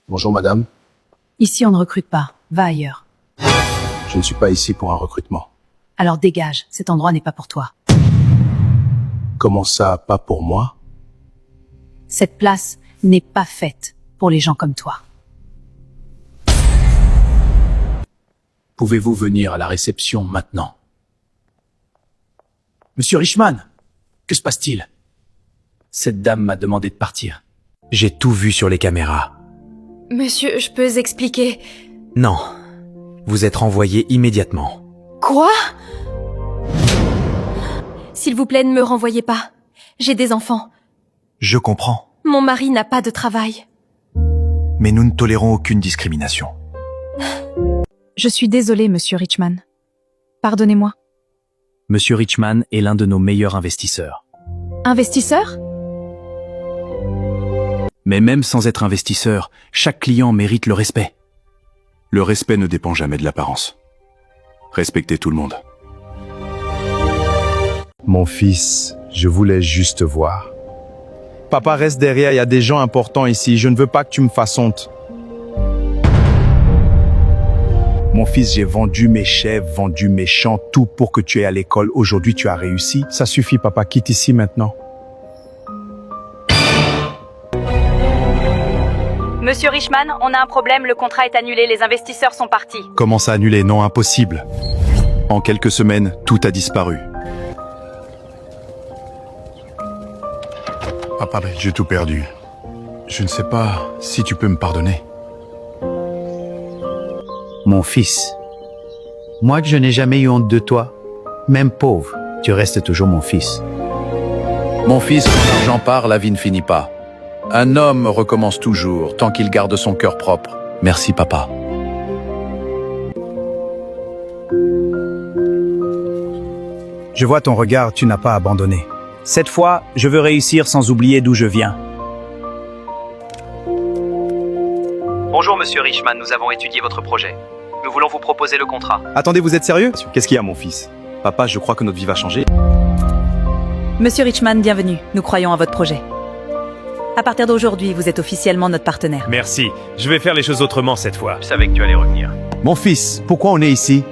Bonjour madame, Ici, on ne recrute pas. Va ailleurs. je ne suis pas ici pour un recrutement. Alors dégage, cet endroit n'est pas pour toi. Comment ça, pas pour moi? Cette place n'est pas faite pour les gens comme toi. Pouvez-vous venir à la réception maintenant? Monsieur Richman, que se passe-t-il? Cette dame m'a demandé de partir. J'ai tout vu sur les caméras. Monsieur, je peux expliquer. Non. Vous êtes renvoyé immédiatement. Quoi? S'il vous plaît, ne me renvoyez pas. J'ai des enfants. Je comprends, Mon mari n'a pas de travail. mais nous ne tolérons aucune discrimination. Je suis désolée, monsieur Richman. Pardonnez-moi. Monsieur Richman est l'un de nos meilleurs investisseurs. Investisseur? Mais même sans être investisseur, chaque client mérite le respect. Le respect ne dépend jamais de l'apparence. Respectez tout le monde. Mon fils, je voulais juste voir. Papa, reste derrière, il y a des gens importants ici. Je ne veux pas que tu me fasses honte. Mon fils, j'ai vendu mes chèvres, vendu mes champs, tout pour que tu aies à l'école. Aujourd'hui, tu as réussi. Ça suffit, papa. Quitte ici maintenant. Monsieur Richman, on a un problème, le contrat est annulé, les investisseurs sont partis. Comment ça annuler? Non, impossible. En quelques semaines, tout a disparu. Papa, j'ai tout perdu. Je ne sais pas si tu peux me pardonner. Mon fils, moi que je n'ai jamais eu honte de toi, même pauvre, tu restes toujours mon fils. Mon fils, quand l'argent part, la vie ne finit pas. Un homme recommence toujours, tant qu'il garde son cœur propre. Merci, papa. Je vois ton regard, tu n'as pas abandonné. Cette fois, je veux réussir sans oublier d'où je viens. Bonjour Monsieur Richman, nous avons étudié votre projet. Nous voulons vous proposer le contrat. Attendez, vous êtes sérieux? Qu'est-ce qu'il y a, mon fils? Papa, je crois que notre vie va changer. Monsieur Richman, bienvenue. Nous croyons à votre projet. À partir d'aujourd'hui, vous êtes officiellement notre partenaire. Merci. Je vais faire les choses autrement cette fois. Je savais que tu allais revenir. Mon fils, pourquoi on est ici?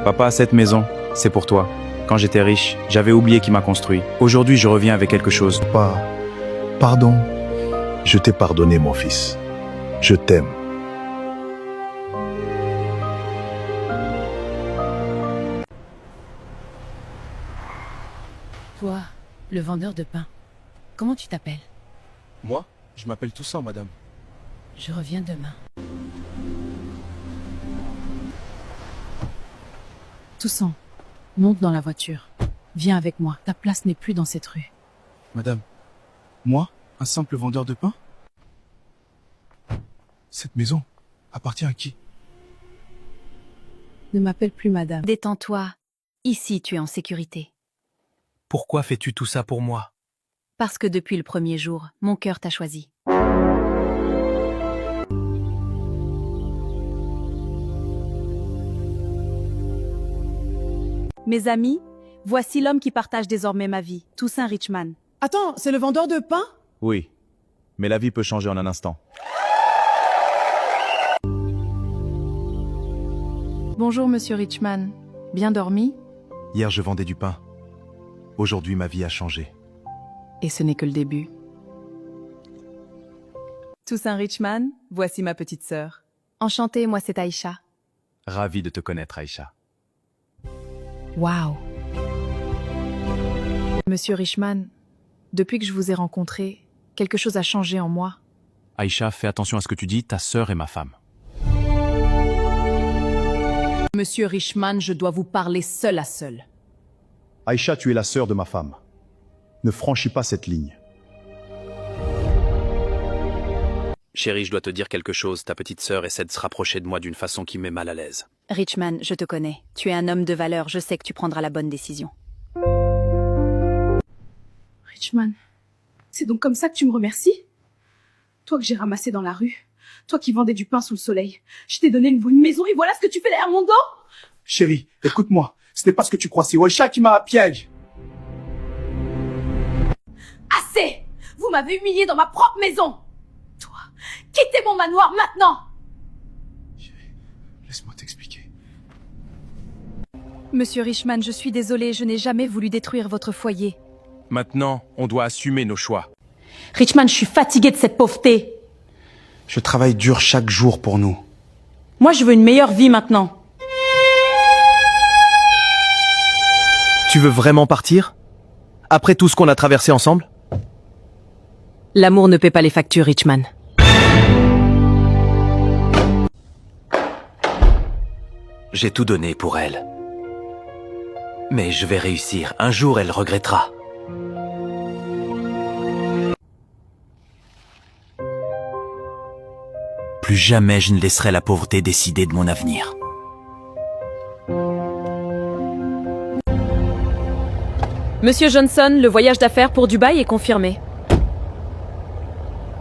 Papa, cette maison, c'est pour toi. Quand j'étais riche, j'avais oublié qui m'a construit. Aujourd'hui, je reviens avec quelque chose. Pardon. Je t'ai pardonné, mon fils. Je t'aime. Toi, le vendeur de pain, comment tu t'appelles? Moi, je m'appelle Toussaint, madame. Je reviens demain. Toussaint, monte dans la voiture. Viens avec moi, ta place n'est plus dans cette rue. Madame, moi, un simple vendeur de pain? Cette maison appartient à qui? Ne m'appelle plus madame. Détends-toi. Ici, tu es en sécurité. Pourquoi fais-tu tout ça pour moi? Parce que depuis le premier jour, mon cœur t'a choisi. Mes amis, voici l'homme qui partage désormais ma vie, Toussaint Richman. Attends, c'est le vendeur de pain? Oui, mais la vie peut changer en un instant. Bonjour, monsieur Richman. Bien dormi? Hier, je vendais du pain. Aujourd'hui, ma vie a changé. Et ce n'est que le début. Toussaint Richman, voici ma petite sœur. Enchantée, moi c'est Aïcha. Ravi de te connaître, Aïcha. Waouh! Monsieur Richman, depuis que je vous ai rencontré, quelque chose a changé en moi. Aïcha, fais attention à ce que tu dis, ta sœur est ma femme. Monsieur Richman, je dois vous parler seul à seul. Aïcha, tu es la sœur de ma femme. Ne franchis pas cette ligne. Chérie, je dois te dire quelque chose. Ta petite sœur essaie de se rapprocher de moi d'une façon qui me met mal à l'aise. Richman, je te connais. Tu es un homme de valeur, je sais que tu prendras la bonne décision. Richman, c'est donc comme ça que tu me remercies? Toi que j'ai ramassé dans la rue, toi qui vendais du pain sous le soleil, je t'ai donné une bonne maison et voilà ce que tu fais derrière mon dos? Chérie, écoute-moi. Ce n'est pas ce que tu crois, c'est Aïcha qui m'a piège. Assez! Vous m'avez humilié dans ma propre maison! Toi, Quittez mon manoir maintenant! Laisse-moi t'expliquer. Monsieur Richman, je suis désolée, je n'ai jamais voulu détruire votre foyer. Maintenant, on doit assumer nos choix. Richman, je suis fatiguée de cette pauvreté. Je travaille dur chaque jour pour nous. Moi, je veux une meilleure vie maintenant. Tu veux vraiment partir? Après tout ce qu'on a traversé ensemble? L'amour ne paie pas les factures, Richman. J'ai tout donné pour elle. Mais je vais réussir. Un jour, elle regrettera. Plus jamais je ne laisserai la pauvreté décider de mon avenir. Monsieur Johnson, le voyage d'affaires pour Dubaï est confirmé.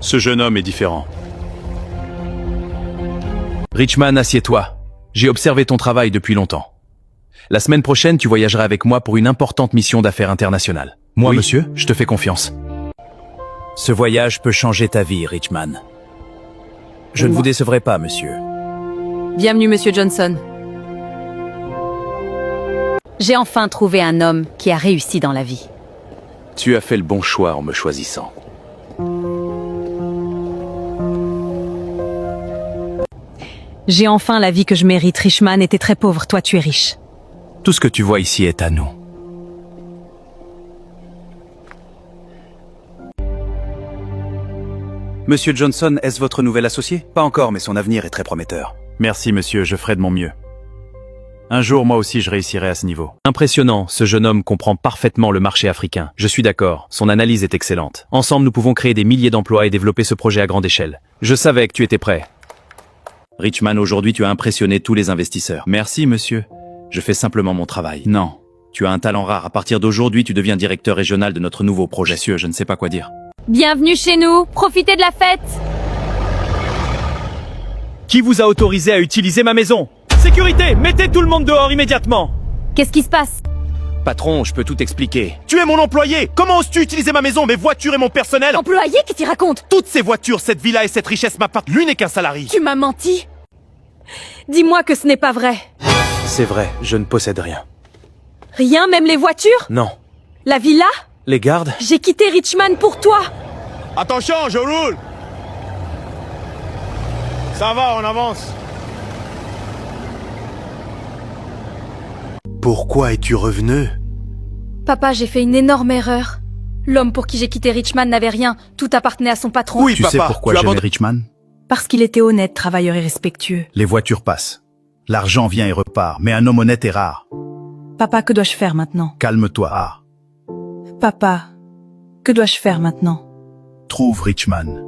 Ce jeune homme est différent. Richman, assieds-toi. J'ai observé ton travail depuis longtemps. La semaine prochaine, tu voyageras avec moi pour une importante mission d'affaires internationales. Moi, Oui. monsieur, je te fais confiance. Ce voyage peut changer ta vie, Richman. Je ne vous décevrai pas, monsieur. Bienvenue, Monsieur Johnson. J'ai enfin trouvé un homme qui a réussi dans la vie. Tu as fait le bon choix en me choisissant. J'ai enfin la vie que je mérite. Richman était très pauvre, toi tu es riche. Tout ce que tu vois ici est à nous. Monsieur Johnson, est-ce votre nouvel associé? Pas encore, mais son avenir est très prometteur. Merci, monsieur, je ferai de mon mieux. Un jour, moi aussi, je réussirai à ce niveau. Impressionnant, ce jeune homme comprend parfaitement le marché africain. Je suis d'accord, son analyse est excellente. Ensemble, nous pouvons créer des milliers d'emplois et développer ce projet à grande échelle. Je savais que tu étais prêt. Richman, aujourd'hui, tu as impressionné tous les investisseurs. Merci, monsieur. Je fais simplement mon travail. Non, tu as un talent rare. À partir d'aujourd'hui, tu deviens directeur régional de notre nouveau projet. Monsieur, je ne sais pas quoi dire. Bienvenue chez nous, profitez de la fête! Qui vous a autorisé à utiliser ma maison? Sécurité, mettez tout le monde dehors immédiatement! Qu'est-ce qui se passe? Patron, je peux tout expliquer. Tu es mon employé! Comment oses-tu utiliser ma maison, mes voitures et mon personnel? Employé, qu'est-ce qu'il raconte? Toutes ces voitures, cette villa et cette richesse m'appartent. Lui n'est qu'un salarié. Tu m'as menti? Dis-moi que ce n'est pas vrai. C'est vrai, je ne possède rien. Rien, même les voitures? Non. La villa? Les gardes? J'ai quitté Richman pour toi. Attention, je roule! Ça va, on avance. Pourquoi es-tu revenu? Papa, j'ai fait une énorme erreur. L'homme pour qui j'ai quitté Richman n'avait rien, tout appartenait à son patron. Oui, Tu papa, sais pourquoi tu j'aimais abandonnes- Richman? Parce qu'il était honnête, travailleur et respectueux. Les voitures passent. L'argent vient et repart, mais un homme honnête est rare. Papa, que dois-je faire maintenant? Calme-toi, Ah. Papa, que dois-je faire maintenant? Trouve Richman.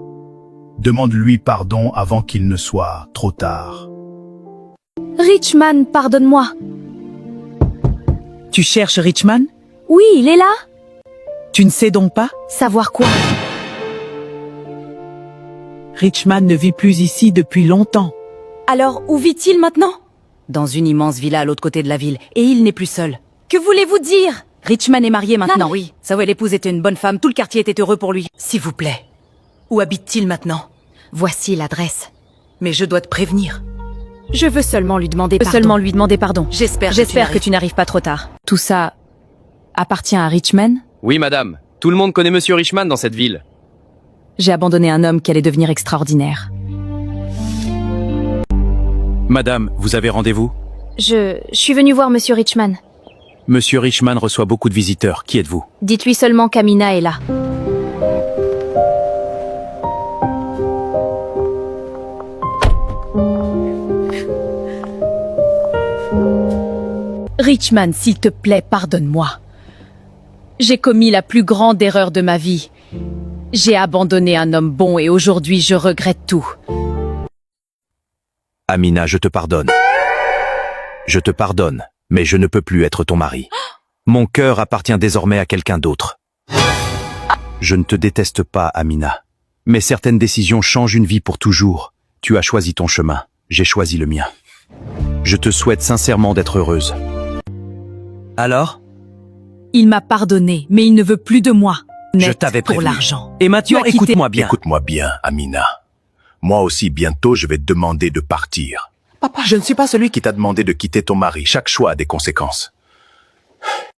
Demande-lui pardon avant qu'il ne soit trop tard. Richman, pardonne-moi. Tu cherches Richman? Oui, il est là. Tu ne sais donc pas? Savoir quoi? Richman ne vit plus ici depuis longtemps. Alors, où vit-il maintenant? Dans une immense villa à l'autre côté de la ville, et il n'est plus seul. Que voulez-vous dire? Richman est marié maintenant, Non. oui. Sa nouvelle épouse était une bonne femme, tout le quartier était heureux pour lui. S'il vous plaît, où habite-t-il maintenant? Voici l'adresse. Mais je dois te prévenir. Je veux seulement lui demander pardon. J'espère que tu n'arrives pas trop tard. Tout ça appartient à Richman. Oui, madame. Tout le monde connaît Monsieur Richman dans cette ville. J'ai abandonné un homme qui allait devenir extraordinaire. Madame, vous avez rendez-vous? Je suis venu voir Monsieur Richman. Monsieur Richman reçoit beaucoup de visiteurs. Qui êtes-vous? Dites-lui seulement qu'Amina est là. Richman, s'il te plaît, pardonne-moi. J'ai commis la plus grande erreur de ma vie. J'ai abandonné un homme bon et aujourd'hui je regrette tout. Amina, je te pardonne. Je te pardonne, mais je ne peux plus être ton mari. Mon cœur appartient désormais à quelqu'un d'autre. Je ne te déteste pas, Amina. Mais certaines décisions changent une vie pour toujours. Tu as choisi ton chemin, j'ai choisi le mien. Je te souhaite sincèrement d'être heureuse. Alors? Il m'a pardonné, mais il ne veut plus de moi. Je Net t'avais pour prévenu. l'argent. Et maintenant, Tu as quitté- écoute-moi bien. Écoute-moi bien, Amina. Moi aussi, bientôt, je vais te demander de partir. Papa, je ne suis pas celui qui t'a demandé de quitter ton mari. Chaque choix a des conséquences.